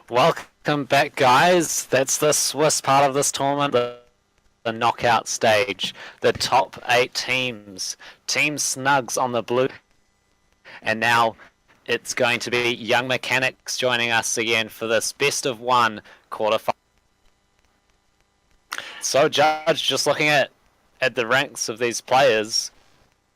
Welcome back, guys. That's the Swiss part of this tournament, the knockout stage. The top 8 teams. Team Snugs on the blue. And now it's going to be Young Mechanics joining us again for this best of one quarterfinal. So, Judge, just looking at the ranks of these players,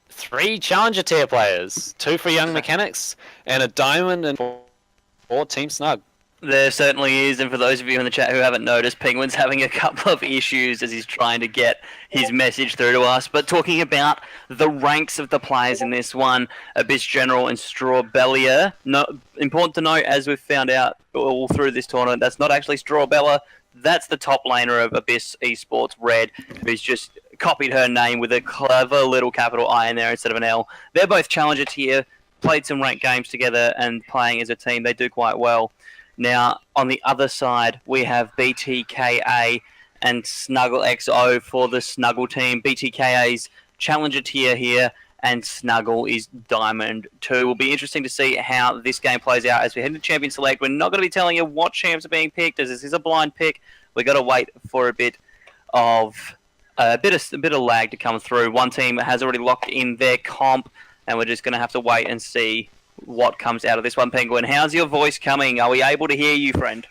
3 Challenger tier players, 2 for Young Mechanics, and a Diamond and 4 Team Snug. There certainly is, and for those of you in the chat who haven't noticed, Penguin's having a couple of issues as he's trying to get his message through to us. But talking about the ranks of the players in this one, Abyss General and Strawbellia. Important to note, as we've found out all through this tournament, that's not actually Strawbella. That's the top laner of Abyss eSports, Red, who's just copied her name with a clever little capital I in there instead of an L. They're both Challenger tier, played some ranked games together, and playing as a team, they do quite well. Now, on the other side, we have BTKA and Snuggle XO for the Snuggle team. BTKA's Challenger tier here, and Snuggle is Diamond 2. Will be interesting to see how this game plays out as we head into Champion Select. We're not going to be telling you what champs are being picked, as this is a blind pick. We've got to wait for a bit of lag to come through. One team has already locked in their comp, and we're just going to have to wait and see what comes out of this one. Penguin, how's your voice coming? Are we able to hear you, friend?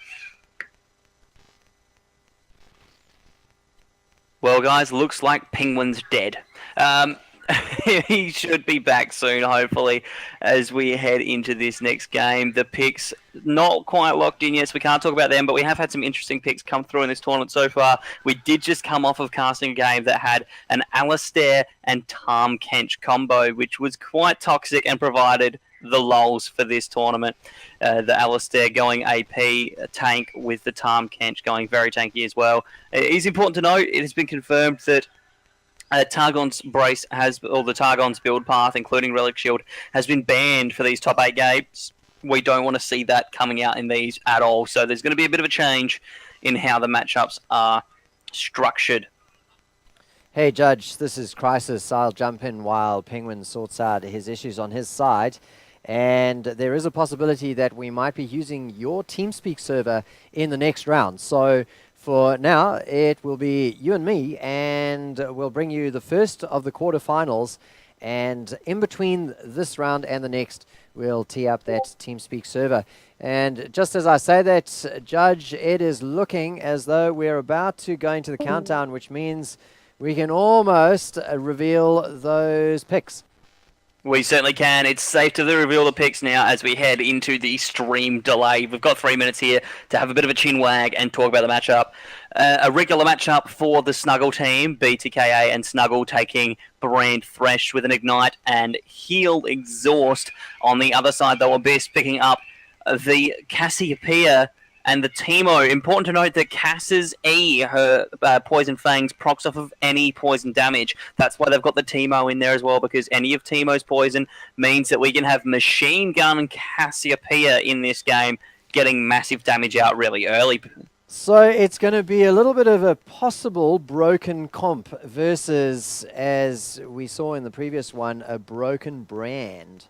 Well, guys, looks like Penguin's dead. He should be back soon, hopefully, as we head into this next game. The picks not quite locked in yet, so we can't talk about them, but we have had some interesting picks come through in this tournament so far. We did just come off of casting a game that had an Alistair and Tahm Kench combo, which was quite toxic and provided the lulls for this tournament. The Alistair going AP tank with the Tahm Kench going very tanky as well. It is important to note, it has been confirmed that Targon's Brace or the Targon's build path, including Relic Shield, has been banned for these top 8 games. We don't want to see that coming out in these at all. So there's going to be a bit of a change in how the matchups are structured. Hey, Judge, this is Crisis. I'll jump in while Penguin sorts out his issues on his side. And there is a possibility that we might be using your TeamSpeak server in the next round. So for now, it will be you and me, and we'll bring you the first of the quarterfinals. And in between this round and the next, we'll tee up that TeamSpeak server. And just as I say that, Judge, it is looking as though we're about to go into the countdown, which means we can almost reveal those picks. We certainly can. It's safe to reveal the picks now as we head into the stream delay. We've got 3 minutes here to have a bit of a chin wag and talk about the matchup. A regular matchup for the Snuggle team, BTKA and Snuggle taking Brand Thresh with an Ignite and Heal Exhaust. On the other side, though, Abyss picking up the Cassiopeia and the Teemo. Important to note that Cass's E, her Poison Fangs, procs off of any poison damage. That's why they've got the Teemo in there as well, because any of Teemo's poison means that we can have Machine Gun Cassiopeia in this game, getting massive damage out really early. So it's going to be a little bit of a possible broken comp versus, as we saw in the previous one, a broken Brand.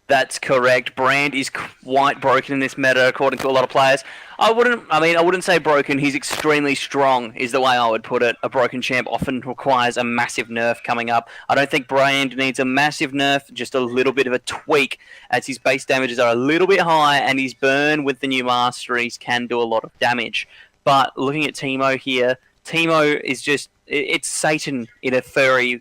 That's correct. Brand is quite broken in this meta, according to a lot of players. I wouldn't say broken. He's extremely strong, is the way I would put it. A broken champ often requires a massive nerf coming up. I don't think Brand needs a massive nerf, just a little bit of a tweak, as his base damages are a little bit high, and his burn with the new masteries can do a lot of damage. But looking at Teemo here, Teemo is just, it's Satan in a furry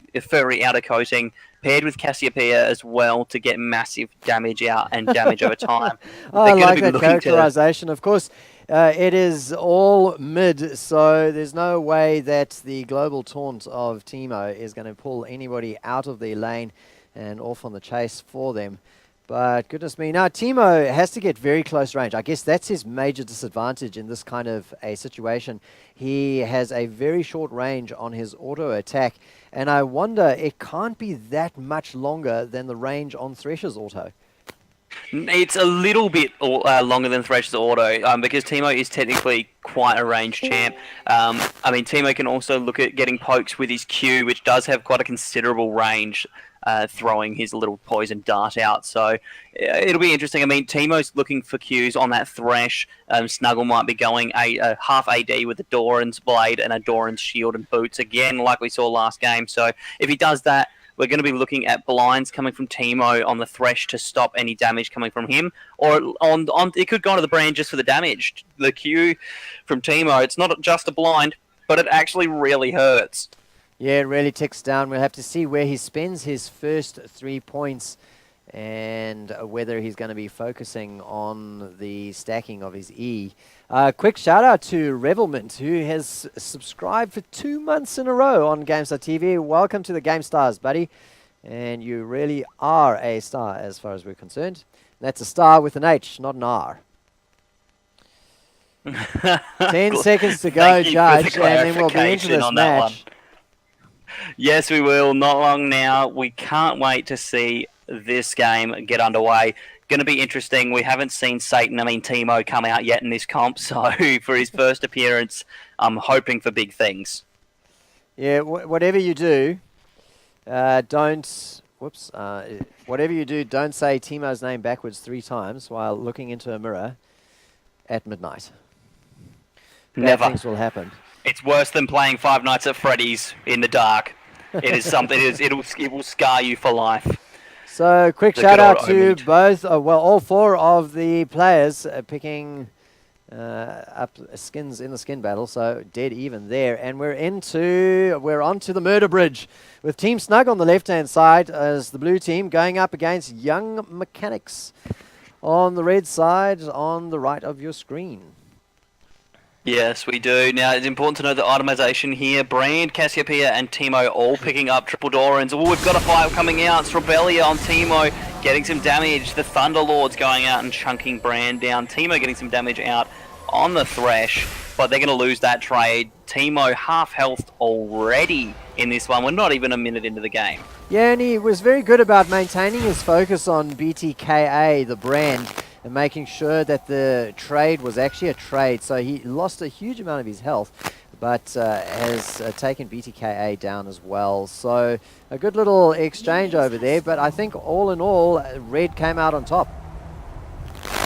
outer coating, paired with Cassiopeia as well to get massive damage out and damage over time. I like that characterization. Of course, it is all mid, so there's no way that the global taunt of Teemo is going to pull anybody out of their lane and off on the chase for them. But goodness me, now Teemo has to get very close range. I guess that's his major disadvantage in this kind of a situation. He has a very short range on his auto attack, and I wonder, it can't be that much longer than the range on Thresh's auto. It's a little bit longer than Thresh's auto, because Teemo is technically quite a ranged champ. Teemo can also look at getting pokes with his Q, which does have quite a considerable range. throwing his little poison dart out. So it'll be interesting. I mean, Teemo's looking for cues on that Thresh. Snuggle might be going a half AD with a Doran's Blade and a Doran's Shield and Boots again, like we saw last game. So if he does that, we're going to be looking at blinds coming from Teemo on the Thresh to stop any damage coming from him. Or on it could go onto the brand just for the damage. The Q from Teemo, it's not just a blind, but it actually really hurts. Yeah, it really ticks down. We'll have to see where he spends his first 3 points and whether he's going to be focusing on the stacking of his E. Quick shout out to Revelment, who has subscribed for 2 months in a row on Gamestah TV. Welcome to the Gamestars, buddy. And you really are a star as far as we're concerned. That's a star with an H, not an R. 10 seconds to go, Judge, and then we'll be into this match. Yes, we will. Not long now. We can't wait to see this game get underway. Going to be interesting. We haven't seen Teemo come out yet in this comp, so for his first appearance, I'm hoping for big things. Yeah, whatever you do, don't... Whoops. Whatever you do, don't say Teemo's name backwards 3 times while looking into a mirror at midnight. Never. Bad things will happen. It's worse than playing Five Nights at Freddy's in the dark. It is something. It will scar you for life. So, quick The shout good out old to Omid. both, all 4 of the players picking up skins in the skin battle. So, dead even there. And we're onto the murder bridge with Team Snug on the left-hand side as the blue team going up against Young Mechanics on the red side on the right of your screen. Yes, we do. Now, it's important to know the itemization here. Brand, Cassiopeia, and Teemo all picking up triple Dorans. Oh, we've got a fight coming out. Strabelia on Teemo getting some damage. The Thunderlords going out and chunking Brand down. Teemo getting some damage out on the Thresh, but they're going to lose that trade. Teemo half health already in this one. We're not even a minute into the game. Yeah, and he was very good about maintaining his focus on BTKA, the brand, and making sure that the trade was actually a trade. So he lost a huge amount of his health, but has taken BTKA down as well. So a good little exchange over there, but I think all in all, Red came out on top.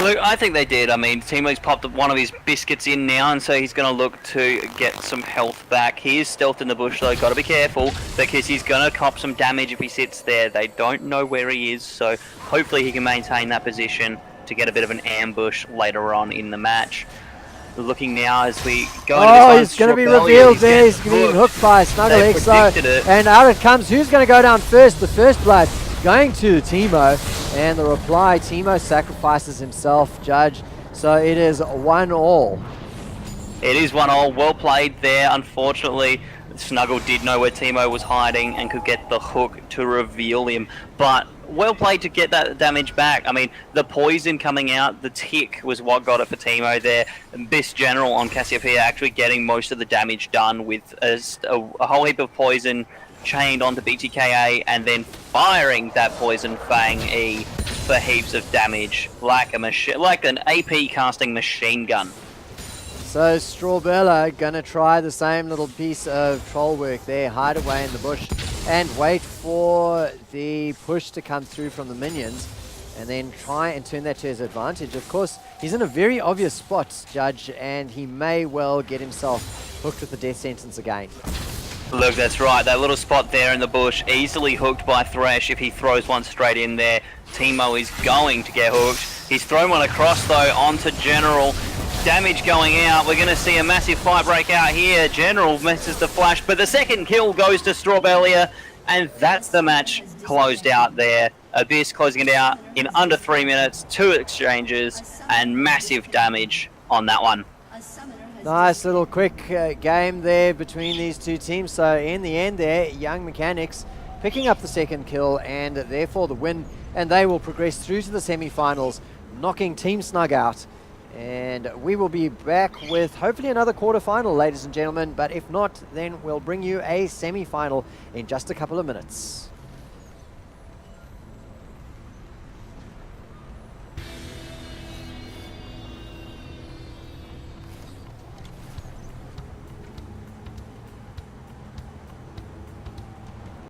Look, I think they did. I mean, Teemo's popped one of his biscuits in now, and so he's going to look to get some health back. He is stealthed in the bush, though. Got to be careful, because he's going to cop some damage if he sits there. They don't know where he is, so hopefully he can maintain that position to get a bit of an ambush later on in the match. We're looking now as we go into this one. He's going to be revealed there. He's being hooked by Snuggle XO. And out it comes. Who's going to go down first? The first blood going to Teemo. And the reply, Teemo sacrifices himself, Judge. So it is 1-1. It is 1-1. Well played there. Unfortunately, Snuggle did know where Teemo was hiding and could get the hook to reveal him. But well played to get that damage back. I mean, the poison coming out, the tick was what got it for Teemo there. Best General on Cassiopeia actually getting most of the damage done with a whole heap of poison chained onto BTKA and then firing that poison Fang E for heaps of damage like an AP casting machine gun. So Strawbella gonna try the same little piece of troll work there, hide away in the bush and wait for the push to come through from the minions and then try and turn that to his advantage. Of course, he's in a very obvious spot, Judge, and he may well get himself hooked with the death sentence again. Look, that's right. That little spot there in the bush, easily hooked by Thresh if he throws one straight in there. Teemo is going to get hooked. He's thrown one across, though, onto General. Damage going out. We're going to see a massive fight break out here. General misses the flash, but the second kill goes to Strawbelia, and that's the match closed out there. Abyss closing it out in under 3 minutes, 2 exchanges, and massive damage on that one. Nice little quick game there between these two teams. So in the end there, Young Mechanics picking up the second kill and therefore the win. And they will progress through to the semi-finals, knocking Team Snug out. And we will be back with hopefully another quarter-final, ladies and gentlemen. But if not, then we'll bring you a semi-final in just a couple of minutes.